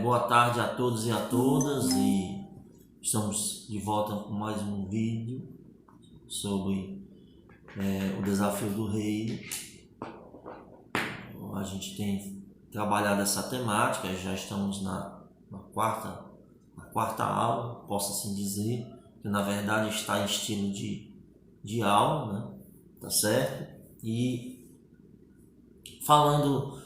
Boa tarde a todos e a todas, e estamos de volta com mais um vídeo sobre o desafio do reino. A gente tem trabalhado essa temática, já estamos na quarta aula, posso assim dizer, que na verdade está em estilo de aula, né? Tá certo? E falando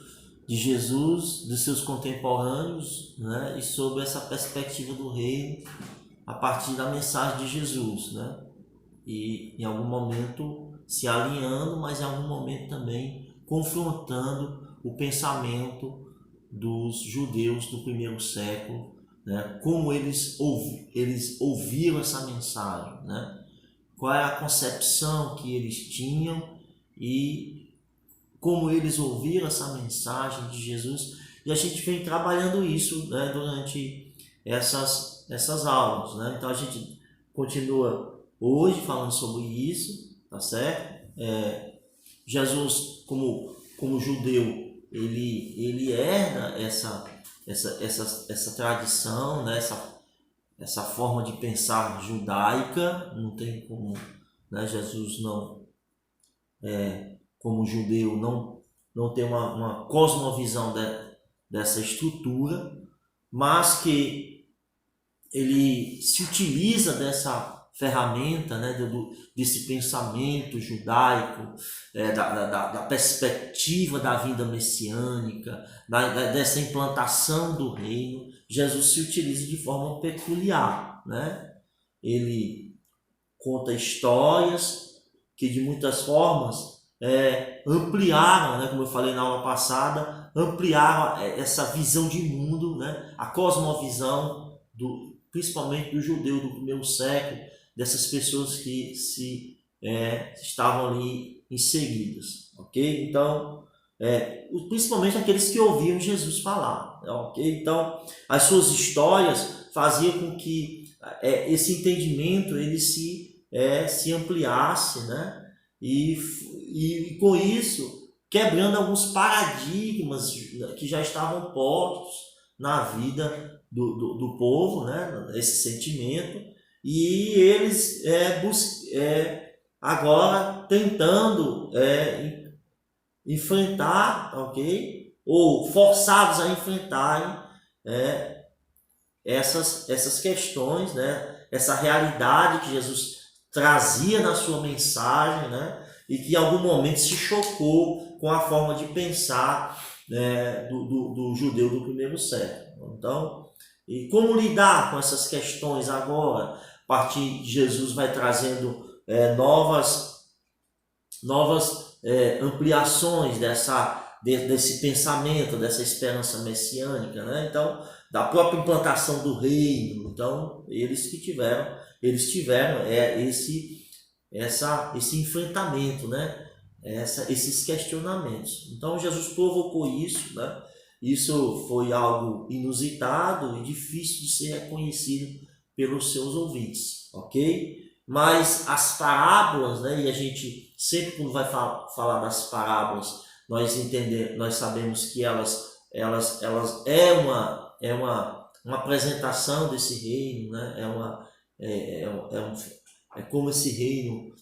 de Jesus, dos seus contemporâneos, né? E sobre essa perspectiva do reino a partir da mensagem de Jesus, né? E em algum momento se alinhando, mas em algum momento também confrontando o pensamento dos judeus do primeiro século, né? Como eles ouviram essa mensagem, né? Qual é a concepção que eles tinham e como eles ouviram essa mensagem de Jesus. E a gente vem trabalhando isso, né, durante essas aulas, né? Então a gente continua hoje falando sobre isso, tá certo? Jesus, como judeu, ele herda essa tradição, né? Essa forma de pensar judaica. Não tem como, né, Jesus não, como judeu, não ter uma cosmovisão dessa estrutura, mas que ele se utiliza dessa ferramenta, né, desse pensamento judaico, da perspectiva da vinda messiânica, dessa implantação do reino. Jesus se utiliza de forma peculiar, né? Ele conta histórias que de muitas formas ampliaram, né, como eu falei na aula passada, ampliaram essa visão de mundo, né, a cosmovisão principalmente do judeu do primeiro século, dessas pessoas que estavam ali inseridas, ok? Então, principalmente aqueles que ouviam Jesus falar, ok? Então, as suas histórias faziam com que esse entendimento ele se ampliasse, né? E com isso, quebrando alguns paradigmas que já estavam postos na vida do povo, né? Esse sentimento, e eles agora tentando enfrentar, ok? Ou forçados a enfrentarem essas questões, né? Essa realidade que Jesus trazia na sua mensagem, né? E que em algum momento se chocou com a forma de pensar, né, do judeu do primeiro século. Então, e como lidar com essas questões agora? A partir de Jesus vai trazendo novas ampliações desse pensamento, dessa esperança messiânica, né? Então, da própria implantação do reino. Então, eles tiveram esse enfrentamento, né? Esses questionamentos. Então, Jesus provocou isso, né? Isso foi algo inusitado e difícil de ser reconhecido pelos seus ouvintes, ok? Mas as parábolas, né? E a gente sempre quando vai falar das parábolas, nós sabemos que elas uma apresentação desse reino, né? É como esse reino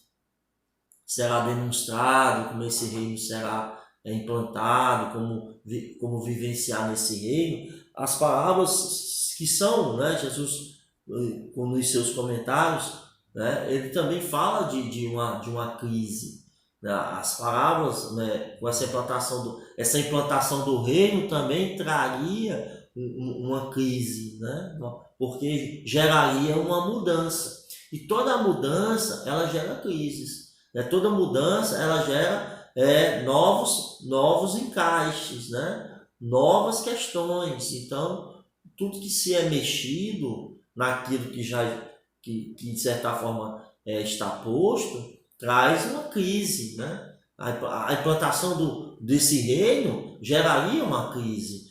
será demonstrado, como esse reino será implantado, como vivenciar nesse reino. As parábolas que são, né, Jesus, nos seus comentários, né, ele também fala de uma crise. Né? As parábolas, né, com essa implantação do reino também traria uma crise, né? Porque geraria uma mudança. E toda mudança, ela gera crises. Né? Toda mudança, ela gera novos encaixes, né? Novas questões. Então, tudo que se é mexido naquilo que de certa forma está posto, traz uma crise, né? A implantação desse reino geraria uma crise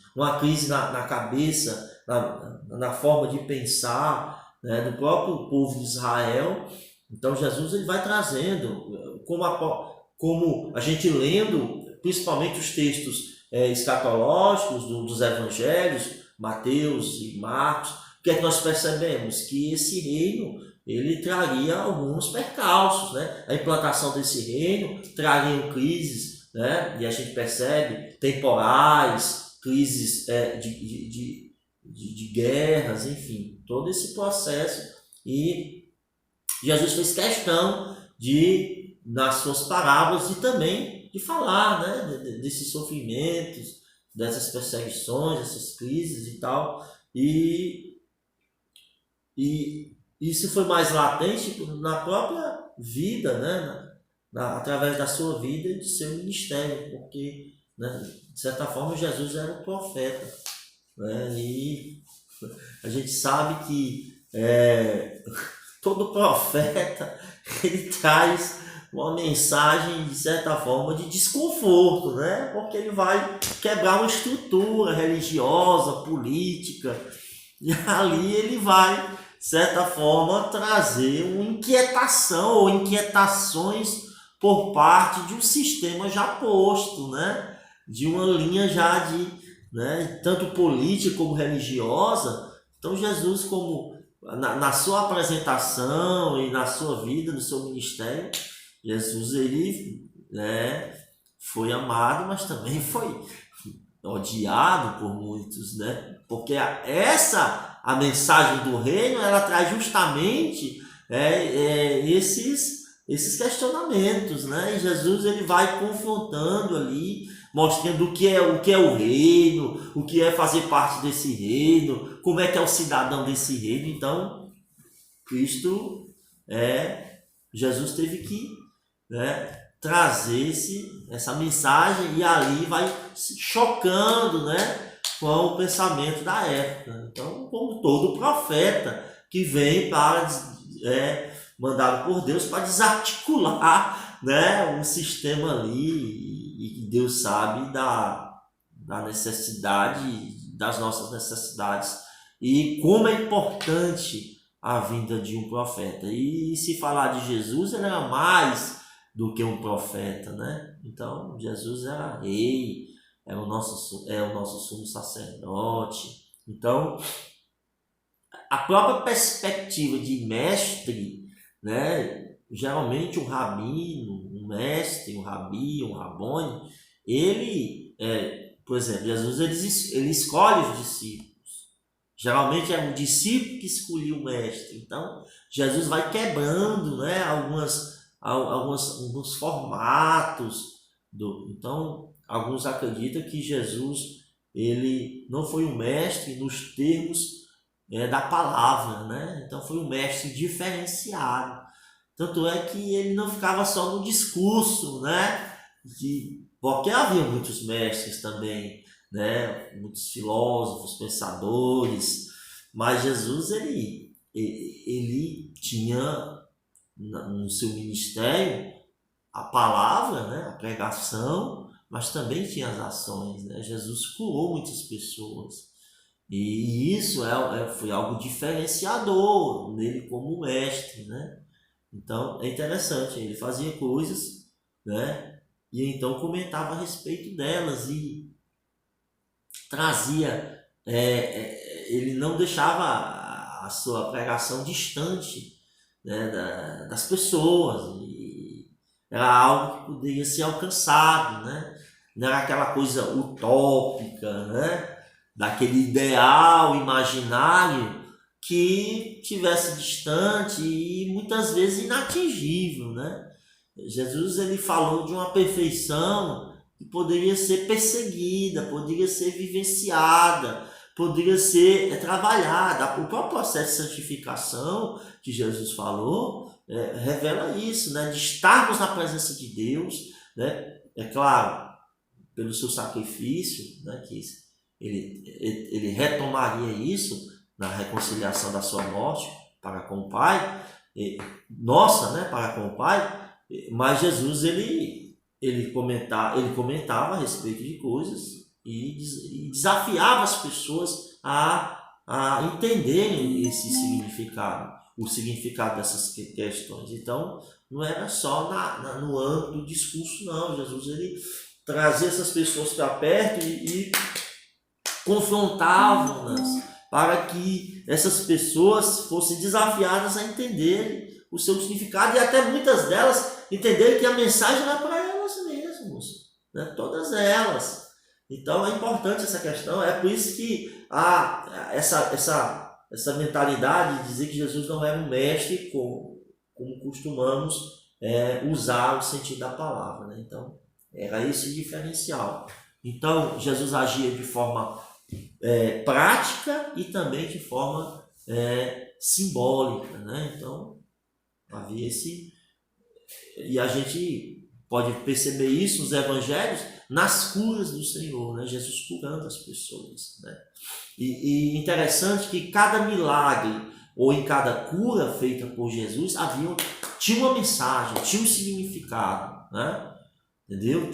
na cabeça, na forma de pensar, né, do próprio povo de Israel. Então Jesus ele vai trazendo, como a gente lendo, principalmente os textos escatológicos dos evangelhos, Mateus e Marcos, o que é que nós percebemos? Que esse reino, ele traria alguns percalços, né? A implantação desse reino traria crises, né? E a gente percebe temporais, crises de guerras, enfim, todo esse processo. E Jesus fez questão de, nas suas parábolas, e também de falar, né, desses sofrimentos, dessas perseguições, dessas crises e tal. E isso foi mais latente na própria vida, né, através da sua vida e do seu ministério, porque, né, de certa forma, Jesus era um profeta, né, e a gente sabe que todo profeta ele traz uma mensagem, de certa forma, de desconforto, né? Porque ele vai quebrar uma estrutura religiosa, política, e ali ele vai, de certa forma, trazer uma inquietação ou inquietações por parte de um sistema já posto, né? De uma linha já de, né, tanto política como religiosa. Então Jesus, como na sua apresentação e na sua vida, no seu ministério, Jesus ele, né, foi amado, mas também foi odiado por muitos, né? Porque a mensagem do reino, ela traz justamente esses questionamentos, né? E Jesus ele vai confrontando ali, mostrando o que é o reino, o que é fazer parte desse reino, como é que é o cidadão desse reino. Então, Jesus teve que, né, trazer essa mensagem, e ali vai chocando, né, com o pensamento da época. Então, como todo profeta que vem mandado por Deus para desarticular, né, um sistema ali, e Deus sabe da necessidade, das nossas necessidades, e como é importante a vinda de um profeta. E se falar de Jesus, ele era mais do que um profeta, né? Então, Jesus era rei, é o nosso sumo sacerdote. Então, a própria perspectiva de mestre, né? Geralmente um rabino, um mestre, um rabi, um rabone, por exemplo, Jesus ele escolhe os discípulos. Geralmente é um discípulo que escolhia o mestre. Então, Jesus vai quebrando, né, alguns formatos. Então, alguns acreditam que Jesus ele não foi um mestre nos termos da palavra, né? Então, foi um mestre diferenciado. Tanto é que ele não ficava só no discurso, né? Porque havia muitos mestres também, né? Muitos filósofos, pensadores, mas Jesus ele tinha no seu ministério a palavra, né? A pregação, mas também tinha as ações, né? Jesus curou muitas pessoas, e isso foi algo diferenciador nele como mestre, né? Então é interessante, ele fazia coisas, né? E então comentava a respeito delas e trazia, ele não deixava a sua pregação distante, né, das pessoas, e era algo que poderia ser alcançado, né? Não era aquela coisa utópica, né? Daquele ideal imaginário que tivesse distante e muitas vezes inatingível, né? Jesus ele falou de uma perfeição que poderia ser perseguida, poderia ser vivenciada, poderia ser trabalhada. O próprio processo de santificação que Jesus falou revela isso, né? De estarmos na presença de Deus, né? É claro, pelo seu sacrifício, né? Que ele retomaria isso na reconciliação da sua morte para com o Pai, né? Para com o Pai. Mas Jesus ele comentava a respeito de coisas e desafiava as pessoas a entenderem esse significado, o significado dessas questões. Então, não era só no âmbito do discurso, não. Jesus ele trazia essas pessoas para perto e confrontavam-nas, para que essas pessoas fossem desafiadas a entenderem o seu significado e até muitas delas entenderem que a mensagem era para elas mesmas, né? Todas elas. Então é importante essa questão, é por isso que há essa mentalidade de dizer que Jesus não era um mestre, como costumamos usar o sentido da palavra, né? Então era esse o diferencial. Então Jesus agia de forma prática e também de forma simbólica, né? Então havia esse, e a gente pode perceber isso nos evangelhos, nas curas do Senhor, né? Jesus curando as pessoas, né? E interessante que cada milagre ou em cada cura feita por Jesus tinha uma mensagem, tinha um significado, né? Entendeu?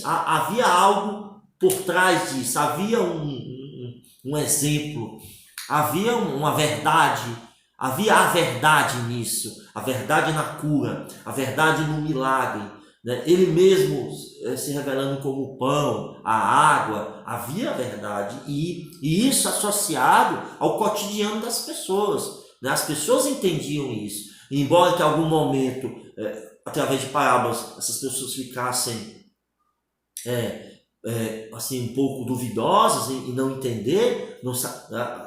Havia algo por trás disso, havia um exemplo, havia uma verdade, havia a verdade nisso, a verdade na cura, a verdade no milagre, né? Ele mesmo se revelando como o pão, a água, havia a verdade, e isso associado ao cotidiano das pessoas, né? As pessoas entendiam isso, embora que em algum momento, através de parábolas, essas pessoas ficassem assim, um pouco duvidosas e não entender,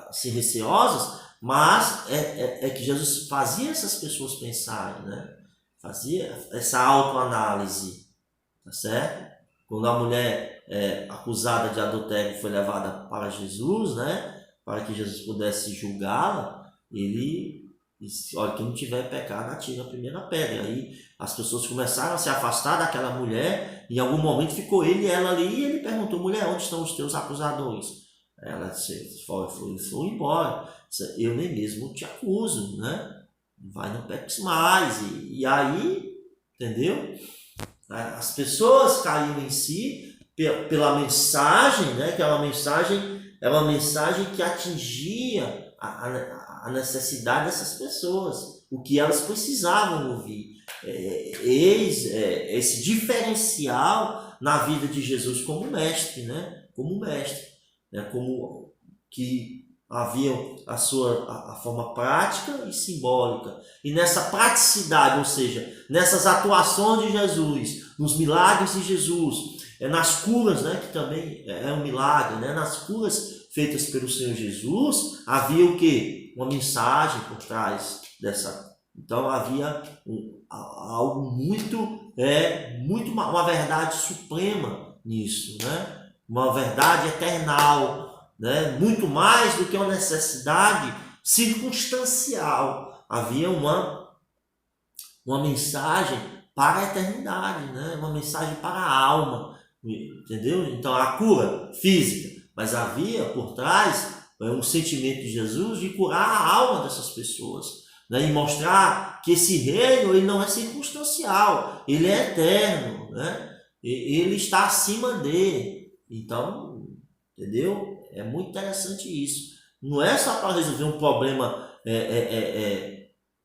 assim, receosas, mas é que Jesus fazia essas pessoas pensarem, né? Fazia essa autoanálise, tá certo? Quando a mulher acusada de adultério foi levada para Jesus, né? Para que Jesus pudesse julgá-la, ele disse: olha, quem não tiver pecado, atira a primeira pedra. Aí as pessoas começaram a se afastar daquela mulher, e em algum momento ficou ele e ela ali, e ele perguntou: mulher, onde estão os teus acusadores? Ela disse: foi embora, eu nem mesmo te acuso, né? Vai, não peques mais. E aí, entendeu? As pessoas caíram em si pela mensagem, né? Que é uma mensagem que atingia a necessidade dessas pessoas, o que elas precisavam ouvir. Eis esse diferencial na vida de Jesus como mestre, né? Como mestre, né? Como que havia a forma prática e simbólica. E nessa praticidade, ou seja, nessas atuações de Jesus, nos milagres de Jesus, nas curas, né, que também é um milagre, né, nas curas feitas pelo Senhor Jesus, havia o quê? Uma mensagem por trás dessa. Então havia algo uma verdade suprema nisso, né? Uma verdade eternal, né? Muito mais do que uma necessidade circunstancial. Havia uma mensagem para a eternidade, né? Uma mensagem para a alma, entendeu? Então a cura física, mas havia por trás um sentimento de Jesus de curar a alma dessas pessoas, né? E mostrar que esse reino ele não é circunstancial, ele é eterno, né? Ele está acima dele. Então, entendeu? É muito interessante isso. Não é só para resolver um problema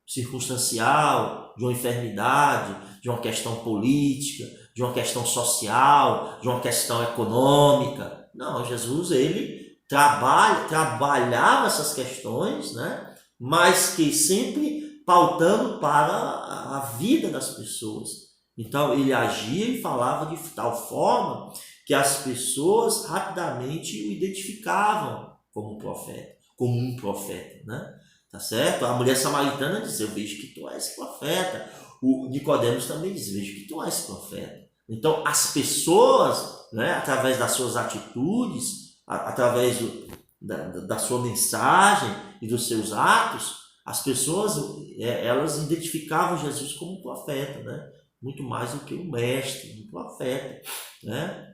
circunstancial, de uma enfermidade, de uma questão política, de uma questão social, de uma questão econômica. Não, Jesus ele trabalhava essas questões, né? Mas que sempre pautando para a vida das pessoas. Então ele agia e falava de tal forma que as pessoas rapidamente o identificavam como um profeta, né? Tá certo? A mulher samaritana diz: eu vejo que tu és profeta. O Nicodemos também diz: vejo que tu és profeta. Então as pessoas, né, através das suas atitudes, através da sua mensagem e dos seus atos, as pessoas elas identificavam Jesus como um profeta, né? Muito mais do que um mestre, um profeta, né?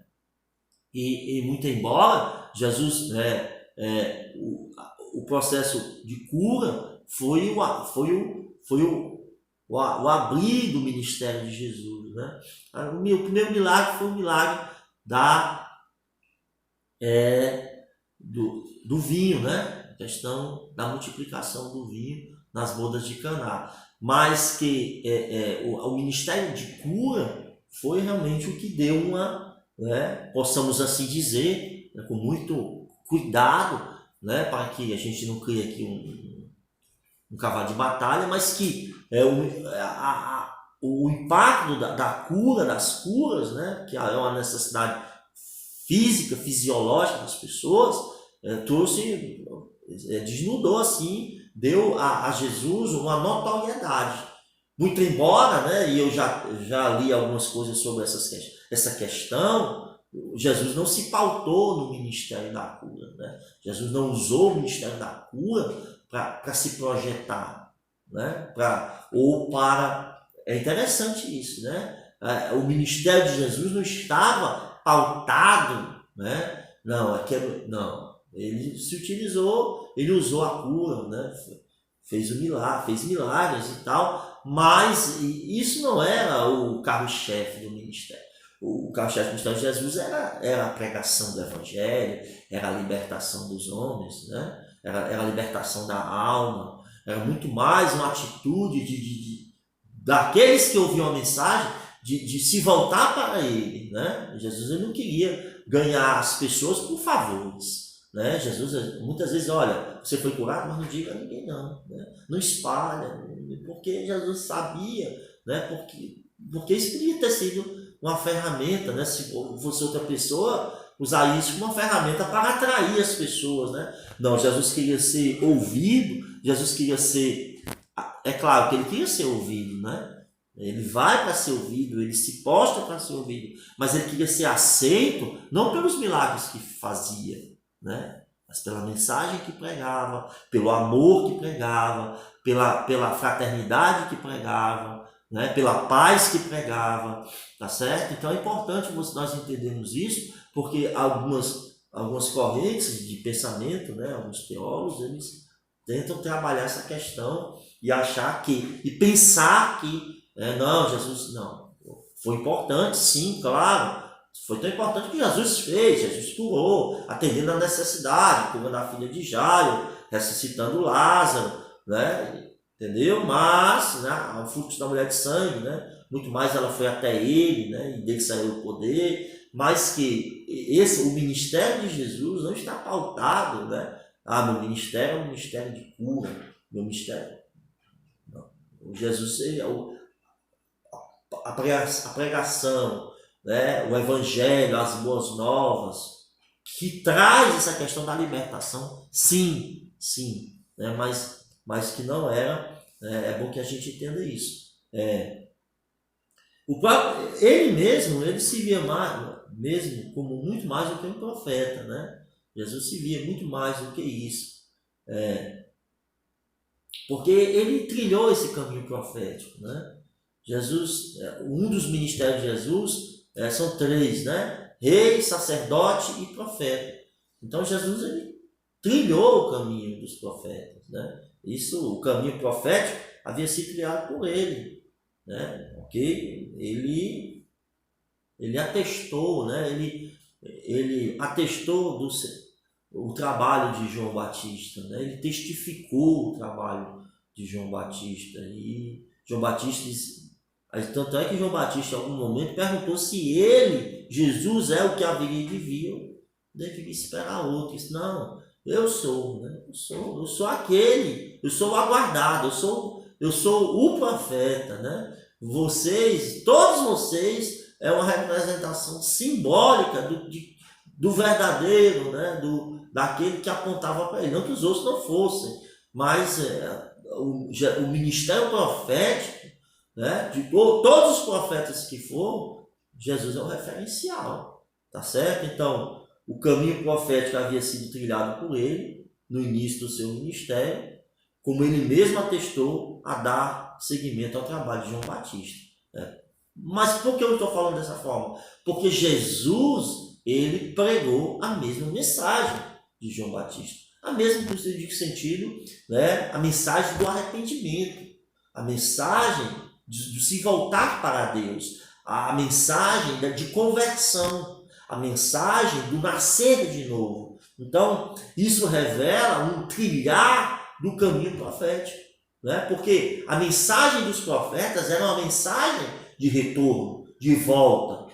E muito embora Jesus, o processo de cura foi o abrir do ministério de Jesus, né? O primeiro milagre foi o milagre do vinho, né? A questão da multiplicação do vinho nas bodas de Caná. Mas que o ministério de cura foi realmente o que deu possamos assim dizer, né, com muito cuidado, né, para que a gente não crie aqui um cavalo de batalha, mas que o impacto da cura, das curas, né, que é uma necessidade física, fisiológica das pessoas, trouxe, desnudou assim, deu a Jesus uma notoriedade. Muito embora, né, e eu já li algumas coisas sobre essa questão, Jesus não se pautou no ministério da cura, né? Jesus não usou o ministério da cura para se projetar, né? É interessante isso, né? O ministério de Jesus não estava pautado, né? Não, ele se utilizou, ele usou a cura, né? Fez milagres e tal, mas isso não era o carro-chefe do ministério. O carro-chefe do ministério de Jesus era a pregação do evangelho, era a libertação dos homens, né? Era a libertação da alma, era muito mais uma atitude daqueles que ouviam a mensagem de se voltar para ele, né? Jesus ele não queria ganhar as pessoas por favores, né? Jesus muitas vezes, olha, você foi curado, mas não diga a ninguém não, né? Não espalha, porque Jesus sabia, né? Porque isso podia ter sido uma ferramenta, né? Se fosse outra pessoa, usar isso como uma ferramenta para atrair as pessoas, né? Não, Jesus queria ser ouvido, Jesus queria ser... É claro que ele queria ser ouvido, né? Ele vai para ser ouvido, ele se posta para ser ouvido, mas ele queria ser aceito, não pelos milagres que fazia, né? Mas pela mensagem que pregava, pelo amor que pregava, pela fraternidade que pregava, né? Pela paz que pregava, tá certo? Então é importante nós entendermos isso, porque algumas correntes de pensamento, né? Alguns teólogos, eles tentam trabalhar essa questão e pensar que não, Jesus não. Foi importante, sim, claro. Foi tão importante que Jesus fez, Jesus curou, atendendo a necessidade, curando a filha de Jairo, ressuscitando Lázaro, né? Entendeu? Mas, né, o fluxo da mulher de sangue, né? Muito mais ela foi até ele, né? E dele saiu o poder, mas que o ministério de Jesus não está pautado, né? Meu ministério é um ministério de cura, meu ministério. Não. O Jesus é a pregação, né? O evangelho, as boas novas, que traz essa questão da libertação, sim, né? Mas que não era, é bom que a gente entenda isso. Ele se via mesmo como muito mais do que um profeta, né? Jesus se via muito mais do que isso, porque ele trilhou esse caminho profético, né? Jesus, um dos ministérios de Jesus são 3, né? Rei, sacerdote e profeta. Então Jesus ele trilhou o caminho dos profetas, né? O caminho profético havia sido criado por ele, né? Porque ele atestou, né? Ele atestou o trabalho de João Batista, né? Ele testificou o trabalho de João Batista e João Batista, tanto é que João Batista em algum momento perguntou se Jesus é o que haveria de vir, eu deveria esperar outro. Disse, não, eu sou, né? Eu sou aquele, eu sou o aguardado, eu sou o profeta, né? Todos vocês é uma representação simbólica do verdadeiro, né? Daquele que apontava para ele, não que os outros não fossem, mas o ministério profético, né? De todos os profetas que foram, Jesus é o referencial, tá certo? Então, o caminho profético havia sido trilhado por ele no início do seu ministério, como ele mesmo atestou a dar seguimento ao trabalho de João Batista, né? Mas por que eu estou falando dessa forma? Porque Jesus, ele pregou a mesma mensagem de João Batista, a mesma no sentido, né? A mensagem do arrependimento, a mensagem de se voltar para Deus, a mensagem de conversão, a mensagem do nascer de novo. Então, isso revela um trilhar do caminho profético, né? Porque a mensagem dos profetas era uma mensagem de retorno, de volta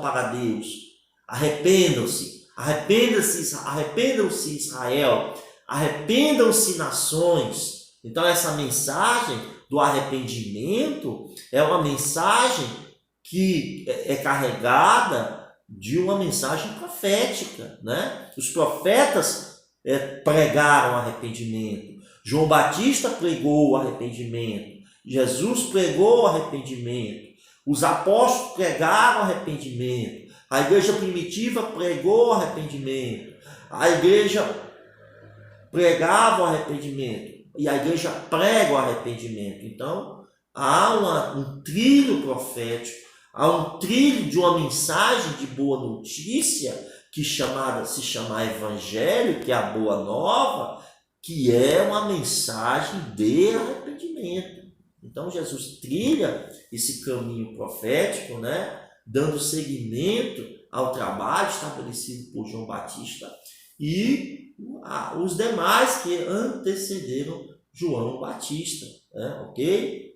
para Deus. Arrependam-se, arrependam-se Israel, arrependam-se nações. Então essa mensagem do arrependimento é uma mensagem que é carregada de uma mensagem profética, né? Os profetas pregaram arrependimento. João Batista pregou o arrependimento. Jesus pregou o arrependimento. Os apóstolos pregaram arrependimento. A igreja primitiva pregou o arrependimento. A igreja pregava o arrependimento. E a igreja prega o arrependimento. Então, há um trilho profético, há um trilho de uma mensagem de boa notícia que se chama Evangelho, que é a boa nova, que é uma mensagem de arrependimento. Então Jesus trilha esse caminho profético, né, dando seguimento ao trabalho estabelecido por João Batista e os demais que antecederam João Batista, né, ok?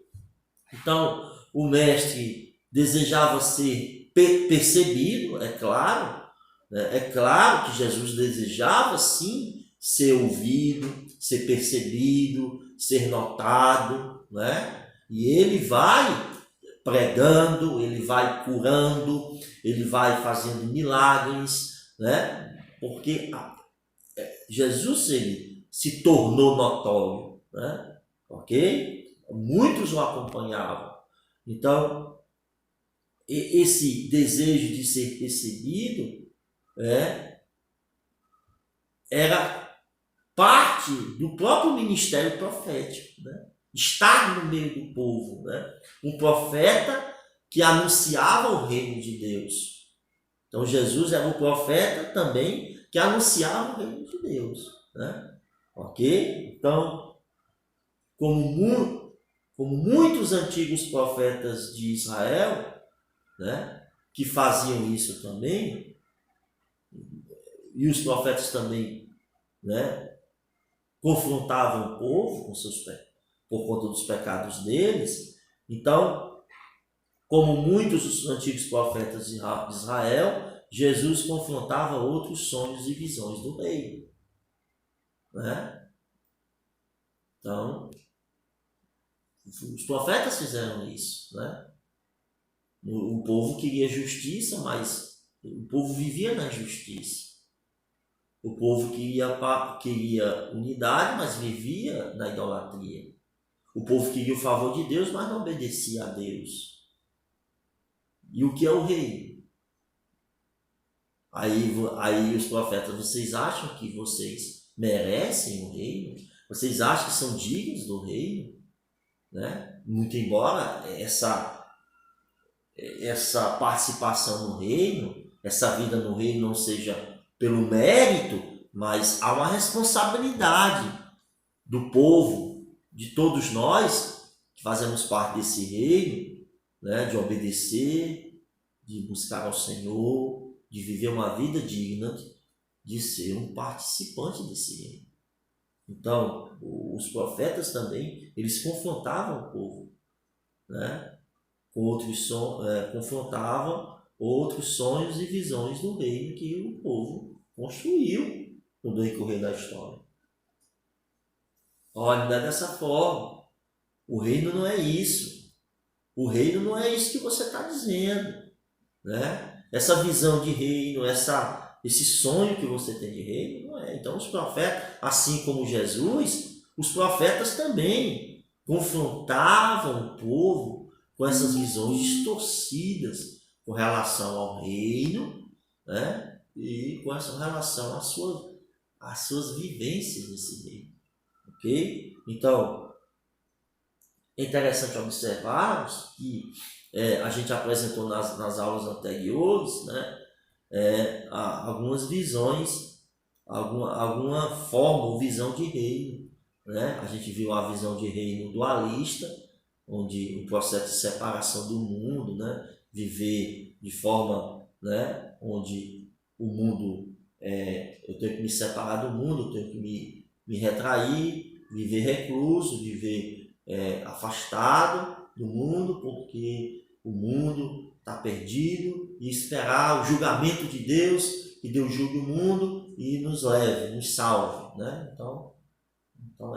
Então o mestre desejava ser percebido, é claro, né? É claro que Jesus desejava sim ser ouvido, ser percebido, ser notado, né? E ele vai pregando, ele vai curando, ele vai fazendo milagres, né? Porque Jesus ele se tornou notório, né? Ok? Muitos o acompanhavam. Então, esse desejo de ser percebido era parte do próprio ministério profético, né? Estar no meio do povo, né? Um profeta que anunciava o reino de Deus. Então Jesus era um profeta também que anunciava o reino de Deus, né? Ok? Então, como muitos antigos profetas de Israel, né, que faziam isso também, e os profetas também, né, confrontavam o povo por conta dos pecados deles. Então, como muitos dos antigos profetas de Israel, Jesus confrontava outros sonhos e visões do reino, né? Então, os profetas fizeram isso, né? O povo queria justiça, mas o povo vivia na injustiça. O povo queria unidade, mas vivia na idolatria. O povo queria o favor de Deus, mas não obedecia a Deus. E o que é o reino? Aí os profetas, vocês acham que vocês merecem o reino? Vocês acham que são dignos do reino? Né? Muito embora essa participação no reino, essa vida no reino não seja pelo mérito, mas há uma responsabilidade do povo, de todos nós que fazemos parte desse reino, né, de obedecer, de buscar ao Senhor, de viver uma vida digna, de ser um participante desse reino. Então, os profetas também, eles confrontavam o povo, né? Confrontavam outros sonhos e visões do reino que o povo construiu no decorrer da história. Olha, não é dessa forma. O reino não é isso. O reino não é isso que você está dizendo, né? Essa visão de reino, esse sonho que você tem de reino, não é. Então os profetas, assim como Jesus, os profetas também confrontavam o povo com essas visões distorcidas com relação ao reino, né? E com essa relação às suas vivências nesse reino, ok? Então, é interessante observarmos que a gente apresentou nas aulas anteriores, né, algumas visões, alguma forma ou visão de reino, né? A gente viu a visão de reino dualista, onde o processo de separação do mundo, né, viver de forma, né, onde o mundo, eu tenho que me separar do mundo, eu tenho que me retrair, viver recluso, viver afastado do mundo, porque o mundo está perdido, e esperar o julgamento de Deus que Deus julgue o mundo e nos leve, nos salve, né? Então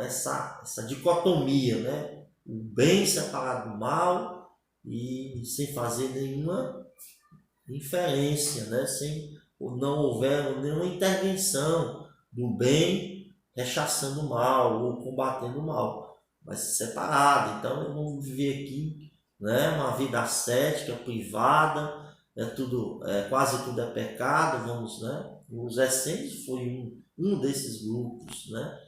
essa dicotomia, né? O bem separado do mal e sem fazer nenhuma inferência, né? Sem não houver nenhuma intervenção do bem rechaçando o mal ou combatendo o mal, mas separado. Então vamos viver aqui, né? Uma vida ascética, privada, quase tudo é pecado, vamos, né? Os essênios foi um desses grupos, né?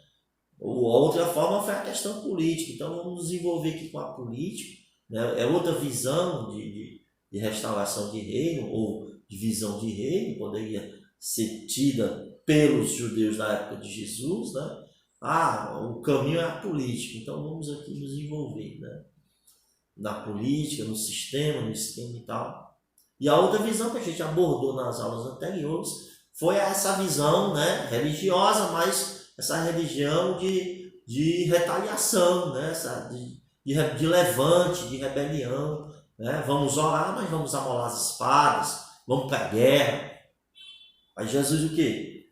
Ou outra forma foi a questão política. Então vamos nos envolver aqui com a política, né? É outra visão de restauração de reino, ou de visão de reino, poderia ser tida pelos judeus da época de Jesus, né? O caminho é a política, então vamos aqui nos envolver, né? Na política, no sistema, no esquema e tal. E a outra visão que a gente abordou nas aulas anteriores foi essa visão, né, religiosa, mas essa religião de retaliação, né, de levante, de rebelião, né? Vamos orar, mas vamos amolar as espadas, vamos para a guerra. Aí Jesus o quê?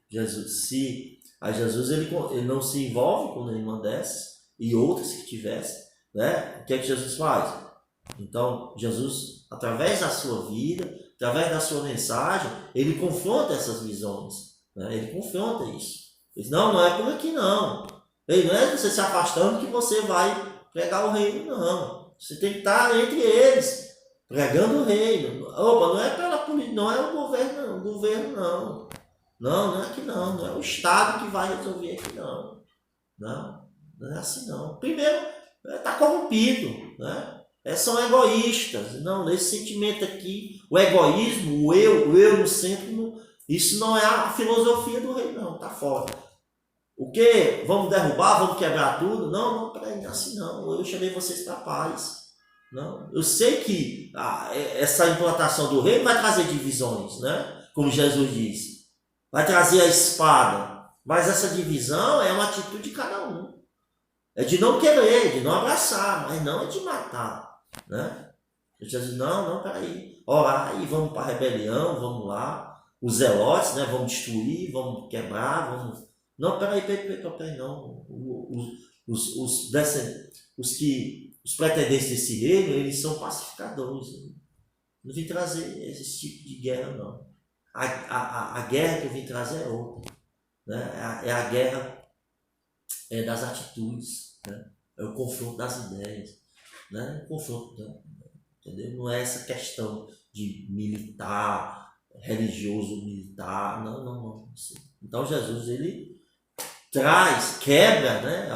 Aí Jesus ele não se envolve com nenhuma dessas e outras que tivessem, né? O que é que Jesus faz? Então Jesus, através da sua vida, através da sua mensagem, ele confronta essas visões, né? Ele confronta isso. Ele diz, não é por aqui não. Ele não é você se afastando que você vai pregar o reino, não. Você tem que estar entre eles, pregando o reino. Opa, não é pela política, não é o governo não. Não é aqui não é o Estado que vai resolver aqui não. Não é assim não. Primeiro, está corrompido, né? São egoístas. Não, esse sentimento aqui, o egoísmo, o eu no centro, isso não é a filosofia do reino, não, está fora. O que? Vamos derrubar, vamos quebrar tudo? Não, peraí, não é assim não. Eu chamei vocês para paz. Não, eu sei que essa implantação do reino vai trazer divisões, né? Como Jesus disse. Vai trazer a espada. Mas essa divisão é uma atitude de cada um. É de não querer, de não abraçar, mas não é de matar, né? Jesus diz, não, peraí. Orar e vamos para a rebelião, vamos lá. Os zelotes, né? Vamos destruir, vamos quebrar, vamos... Não, peraí, não. Os pretendentes desse reino, eles são pacificadores. Né? Não vim trazer esse tipo de guerra, não. A guerra que eu vim trazer é outra. Né? É a guerra das atitudes. Né? É o confronto das ideias. Né? O confronto, entendeu? Não é essa questão de militar, religioso militar. Não. Então Jesus, ele quebra, né,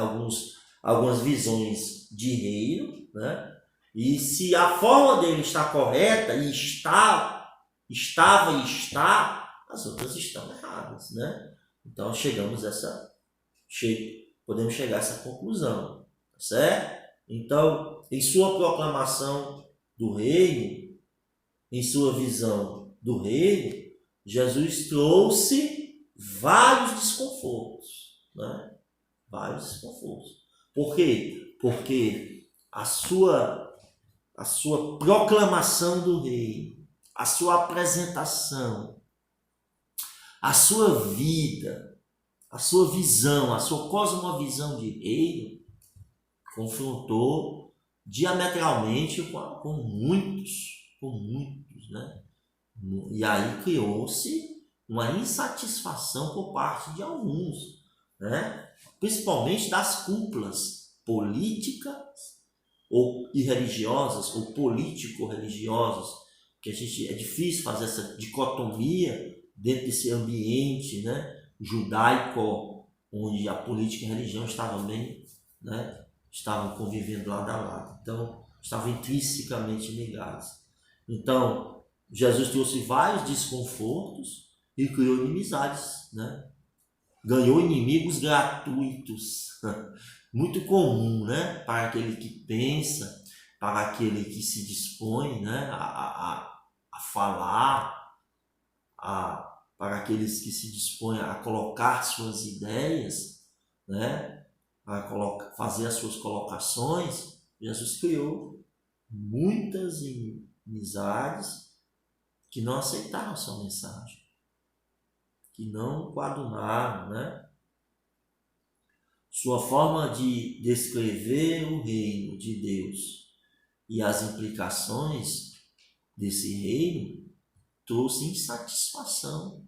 algumas visões de reino, né? E se a forma dele está correta e estava e está, as outras estão erradas, né? Então podemos chegar a essa conclusão, certo? Então, em sua proclamação do reino, em sua visão do reino, Jesus trouxe vários desconfortos. Né? Vários desconfortos. Por quê? Porque a sua proclamação do reino, a sua apresentação, a sua vida, a sua visão, a sua cosmovisão de reino confrontou diametralmente com muitos, né? E aí criou-se uma insatisfação por parte de alguns, né? Principalmente das cúpulas políticas e religiosas, ou político-religiosas, que é difícil fazer essa dicotomia dentro desse ambiente, né, judaico, onde a política e a religião estavam bem, né, estavam convivendo lado a lado, então estavam intrinsecamente ligados. Então Jesus trouxe vários desconfortos e criou inimizades, né? Ganhou inimigos gratuitos, muito comum, né? Para aquele que pensa, para aquele que se dispõe, né? a falar, para aqueles que se dispõem a colocar suas ideias, né? Fazer as suas colocações. Jesus criou muitas inimizades que não aceitaram a sua mensagem. que não coadunaram, né? Sua forma de descrever o reino de Deus e as implicações desse reino trouxe insatisfação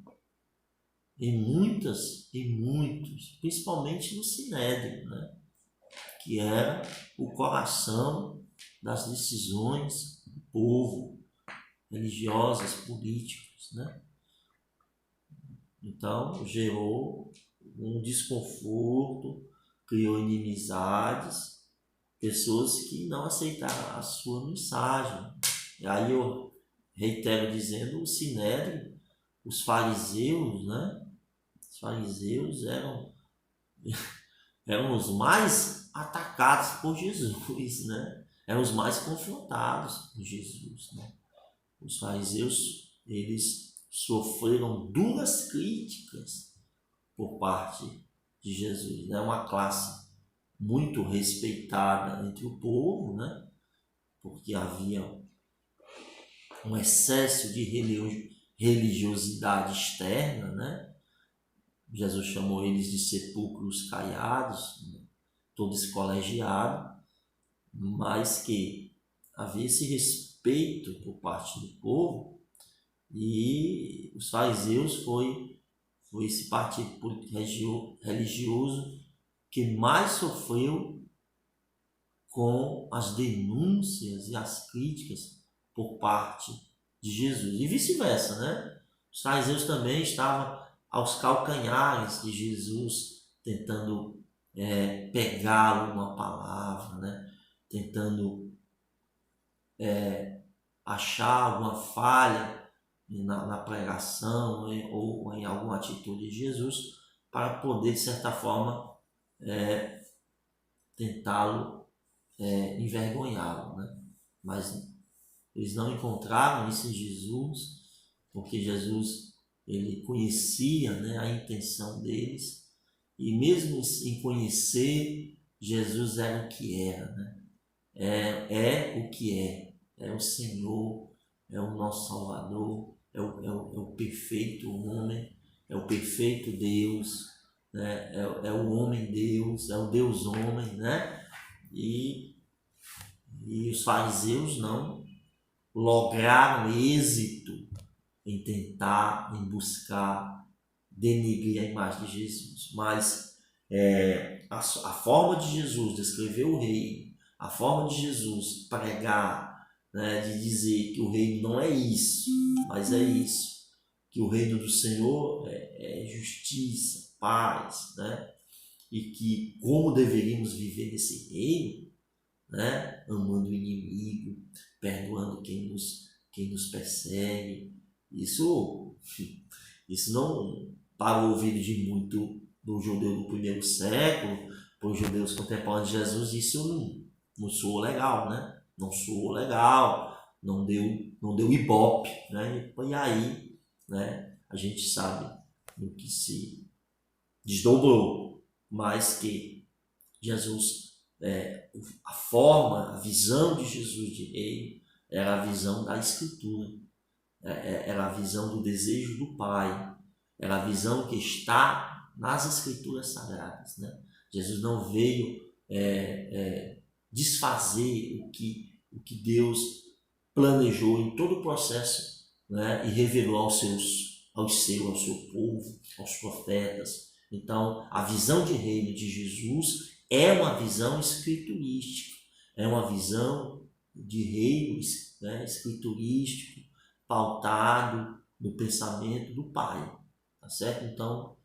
em muitos, principalmente no Sinédrio, né? Que era o coração das decisões do povo, religiosas, políticas, né? Então, gerou um desconforto, criou inimizades, pessoas que não aceitaram a sua mensagem. E aí eu reitero dizendo, o Sinédrio, os fariseus, né? Os fariseus eram os mais atacados por Jesus, né? Eram os mais confrontados por Jesus, né? Os fariseus, eles sofreram duras críticas por parte de Jesus, né? Uma classe muito respeitada entre o povo, né? Porque havia um excesso de religiosidade externa, né? Jesus chamou eles de sepulcros caiados, né? Todos colegiados, mas que havia esse respeito por parte do povo, e os fariseus foi esse partido religioso que mais sofreu com as denúncias e as críticas por parte de Jesus. E vice-versa, né? Os fariseus também estavam aos calcanhares de Jesus, tentando pegá-lo numa palavra, né? Tentando achar alguma falha na pregação, né? Ou em alguma atitude de Jesus, para poder, de certa forma, tentá-lo envergonhá-lo, né? Mas eles não encontraram isso em Jesus, porque Jesus, ele conhecia, né, a intenção deles, e mesmo em conhecer, Jesus era o que era, né? É o que é o Senhor, é o nosso Salvador, é o perfeito homem, é o perfeito Deus, né? É o homem Deus, é o Deus homem, né? E os fariseus não lograram êxito em tentar, em buscar denegrir a imagem de Jesus. Mas a forma de Jesus descrever o reino, a forma de Jesus pregar, né, de dizer que o reino não é isso, mas é isso, que o reino do Senhor é justiça, paz, né? E que como deveríamos viver nesse reino, né? Amando o inimigo, perdoando quem nos persegue. Isso não para o ouvido de muito do judeu do primeiro século, para os judeus contemporâneos de Jesus, isso não soou legal, né? Não soou legal, não deu ibope, né? E aí, né? A gente sabe no que se desdobrou, mas que Jesus, a forma, a visão de Jesus de reino era a visão da Escritura, era a visão do desejo do Pai, era a visão que está nas Escrituras Sagradas, né? Jesus não veio desfazer o que Deus planejou em todo o processo, né? E revelou ao seu povo, aos profetas. Então, a visão de reino de Jesus é uma visão escriturística, é uma visão de reino, né, escriturístico, pautado no pensamento do Pai, tá certo? Então,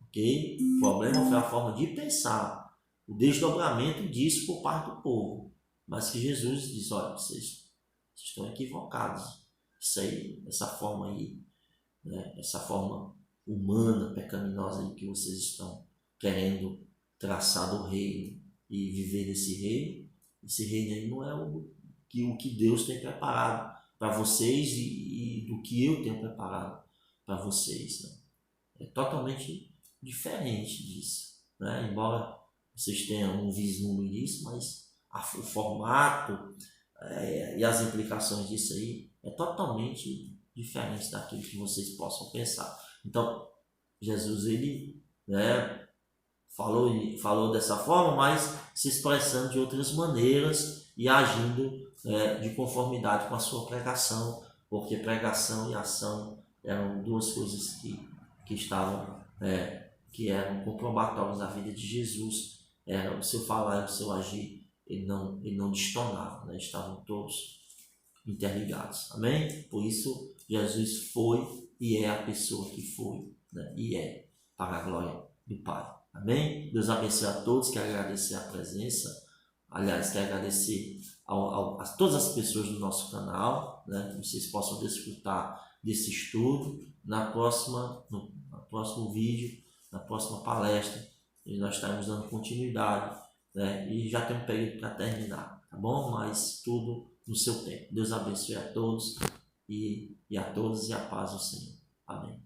ok? O problema foi a forma de pensar, o desdobramento disso por parte do povo, mas que Jesus diz, olha, vocês estão equivocados, isso aí, essa forma aí, né, essa forma humana, pecaminosa aí que vocês estão querendo traçar do reino e viver nesse reino, esse reino aí não é o que Deus tem preparado para vocês e do que eu tenho preparado para vocês, né? É totalmente diferente disso, né? Embora vocês tenham um vislumbre disso, mas o formato e as implicações disso aí é totalmente diferente daquilo que vocês possam pensar. Então, Jesus, ele, né, falou dessa forma, mas se expressando de outras maneiras e agindo de conformidade com a sua pregação, porque pregação e ação eram duas coisas que estavam, que eram comprobatórias da vida de Jesus. Era o seu falar e o seu agir, ele não destonavam, né? Estavam todos interligados. Amém? Por isso, Jesus foi e é a pessoa que foi, né? E é para a glória do Pai. Amém? Deus abençoe a todos. Quero agradecer a presença. Aliás, quero agradecer a todas as pessoas do nosso canal, né? Que vocês possam desfrutar desse estudo no próximo vídeo, na próxima palestra. E nós estaremos dando continuidade, né? E já tem um período para terminar, tá bom? Mas tudo no seu tempo. Deus abençoe a todos e a todas e a paz do Senhor. Amém.